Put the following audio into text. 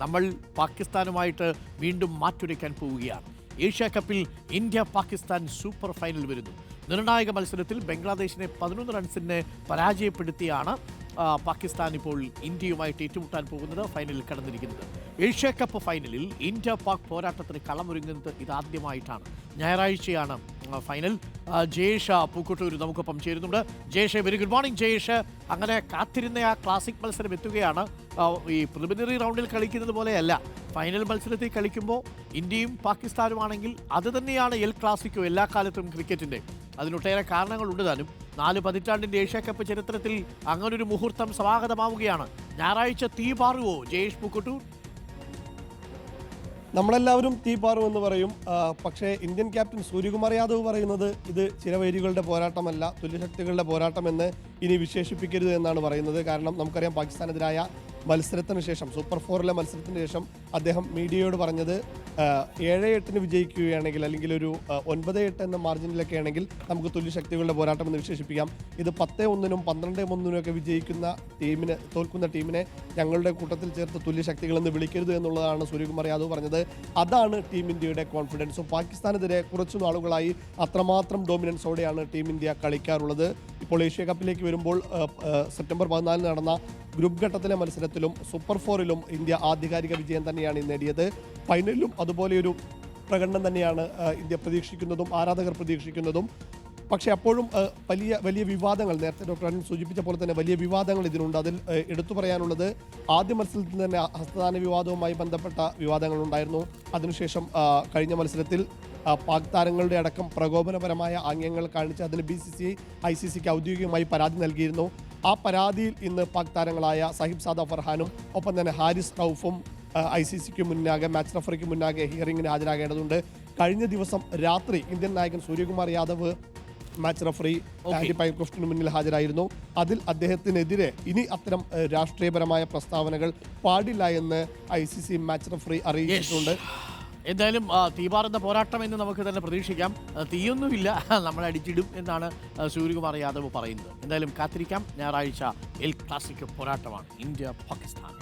നമ്മൾ പാകിസ്ഥാനുമായിട്ട് വീണ്ടും മാറ്റുരയ്ക്കാൻ പോവുകയാണ്. ഏഷ്യ കപ്പിൽ ഇന്ത്യ പാകിസ്ഥാൻ സൂപ്പർ ഫൈനൽ വരുന്നു. നിർണായക മത്സരത്തിൽ ബംഗ്ലാദേശിനെ 11 റൺസിന് പരാജയപ്പെടുത്തിയാണ് പാകിസ്ഥാൻ ഇപ്പോൾ ഇന്ത്യയുമായിട്ട് ഏറ്റുമുട്ടാൻ പോകുന്നത്, ഫൈനലിൽ കടന്നിരിക്കുന്നത്. ഏഷ്യ കപ്പ് ഫൈനലിൽ ഇന്ത്യ പാക് പോരാട്ടത്തിന് കളമൊരുങ്ങുന്നത് ഇതാദ്യമായിട്ടാണ്. ഞായറാഴ്ചയാണ് ഫൈനൽ. ജയേഷ് പൂക്കോട്ടൂർ നമുക്കൊപ്പം ചേരുന്നുണ്ട്. Jayesh, very good morning Jayesh. അങ്ങനെ കാത്തിരുന്ന ആ ക്ലാസിക് മത്സരം എത്തുകയാണ്. ഈ പ്രിലിമിനറി റൗണ്ടിൽ കളിക്കുന്നത് പോലെയല്ല, ഫൈനൽ മത്സരത്തിൽ കളിക്കുമ്പോൾ ഇന്ത്യയും പാകിസ്ഥാനുമാണെങ്കിൽ അത് തന്നെയാണ് എൽ ക്ലാസിക്കോ എല്ലാ കാലത്തും ക്രിക്കറ്റിൻ്റെ. അതിനൊട്ടേറെ കാരണങ്ങളുണ്ട് താനും. 4 പതിറ്റാണ്ടിൻ്റെ ഏഷ്യ കപ്പ് ചരിത്രത്തിൽ അങ്ങനൊരു മുഹൂർത്തം സമാഗതമാവുകയാണ്. ഞായറാഴ്ച തീ പാറുവോ ജയേഷ് പൂക്കോട്ടൂർ? നമ്മളെല്ലാവരും തീ പാറുമെന്ന് പറയും. പക്ഷേ ഇന്ത്യൻ ക്യാപ്റ്റൻ സൂര്യകുമാർ യാദവ് പറയുന്നത് ഇത് ചിരവൈരികളുടെ പോരാട്ടമല്ല, തുല്യശക്തികളുടെ പോരാട്ടമെന്ന് ഇനി വിശേഷിപ്പിക്കരുത് എന്നാണ് പറയുന്നത്. കാരണം നമുക്കറിയാം, പാകിസ്ഥാനെതിരായ മത്സരത്തിന് ശേഷം, സൂപ്പർ 4ലെ മത്സരത്തിന് ശേഷം അദ്ദേഹം മീഡിയയോട് പറഞ്ഞത് 7-8 വിജയിക്കുകയാണെങ്കിൽ, അല്ലെങ്കിൽ ഒരു 9-8 എന്ന മാർജിനിലൊക്കെ ആണെങ്കിൽ നമുക്ക് തുല്യശക്തികളുടെ പോരാട്ടം എന്ന് വിശേഷിപ്പിക്കാം. ഇത് 10-1 12-1 ഒക്കെ വിജയിക്കുന്ന ടീമിനെ, തോൽക്കുന്ന ടീമിനെ ഞങ്ങളുടെ കൂട്ടത്തിൽ ചേർത്ത് തുല്യശക്തികളെന്ന് വിളിക്കരുത് എന്നുള്ളതാണ് സൂര്യകുമാർ യാദവ് പറഞ്ഞത്. അതാണ് ടീം ഇന്ത്യയുടെ കോൺഫിഡൻസും. പാകിസ്ഥാനെതിരെ കുറച്ചു നാളുകളായി അത്രമാത്രം ഡോമിനൻസോടെയാണ് ടീം ഇന്ത്യ കളിക്കാറുള്ളത്. ഇപ്പോൾ ഏഷ്യ കപ്പിലേക്ക് വരുമ്പോൾ സെപ്റ്റംബർ 14 നടന്ന ഗ്രൂപ്പ് ഘട്ടത്തിലെ മത്സരത്തിലും സൂപ്പർ 4ലും ഇന്ത്യ ആധികാരിക വിജയം തന്നെയാണ് നേടിയത്. ഫൈനലിലും അതുപോലെയൊരു പ്രകടനം തന്നെയാണ് ഇന്ത്യ പ്രതീക്ഷിക്കുന്നതും ആരാധകർ പ്രതീക്ഷിക്കുന്നതും. പക്ഷേ അപ്പോഴും വലിയ വിവാദങ്ങൾ, നേരത്തെ ഡോക്ടർ അരുൺ സൂചിപ്പിച്ച പോലെ തന്നെ വലിയ വിവാദങ്ങൾ ഇതിനുണ്ട്. അതിൽ എടുത്തു പറയാനുള്ളത്, ആദ്യ മത്സരത്തിൽ തന്നെ ഹസ്തദാന വിവാദവുമായി ബന്ധപ്പെട്ട വിവാദങ്ങളുണ്ടായിരുന്നു. അതിനുശേഷം കഴിഞ്ഞ മത്സരത്തിൽ പാക് താരങ്ങളുടെ അടക്കം പ്രകോപനപരമായ ആംഗ്യങ്ങൾ കാണിച്ച് അതിന് BCCI ICCക്ക് ഔദ്യോഗികമായി പരാതി നൽകിയിരുന്നു. ആ പരാതിയിൽ ഇന്ന് പാക് താരങ്ങളായ സാഹിബ് സാദ ഫർഹാനും ഒപ്പം തന്നെ ഹാരിസ് റൌഫും ICCക്ക് മുന്നാകെ, മാച്ച് റഫറിക്ക് മുന്നാകെ ഹിയറിംഗിന് ഹാജരാകേണ്ടതുണ്ട്. കഴിഞ്ഞ ദിവസം രാത്രി ഇന്ത്യൻ നായകൻ Suryakumar Yadav match referee Andy പൈക്രോഫ്റ്റിന് മുന്നിൽ ഹാജരായിരുന്നു. അതിൽ അദ്ദേഹത്തിനെതിരെ ഇനി അത്തരം രാഷ്ട്രീയപരമായ പ്രസ്താവനകൾ പാടില്ല എന്ന് ICC മാച്ച് റഫറി അറിയിച്ചിട്ടുണ്ട്. എന്തായാലും തീപാറുന്ന പോരാട്ടം എന്ന് നമുക്ക് തന്നെ പ്രതീക്ഷിക്കാം. തീയൊന്നുമില്ല, നമ്മൾ അടിച്ചിടും എന്നാണ് സൂര്യകുമാർ യാദവ് പറയുന്നത്. എന്തായാലും കാത്തിരിക്കാം. ഞായറാഴ്ച എൽ ക്ലാസിക് പോരാട്ടമാണ് ഇന്ത്യ പാകിസ്ഥാൻ.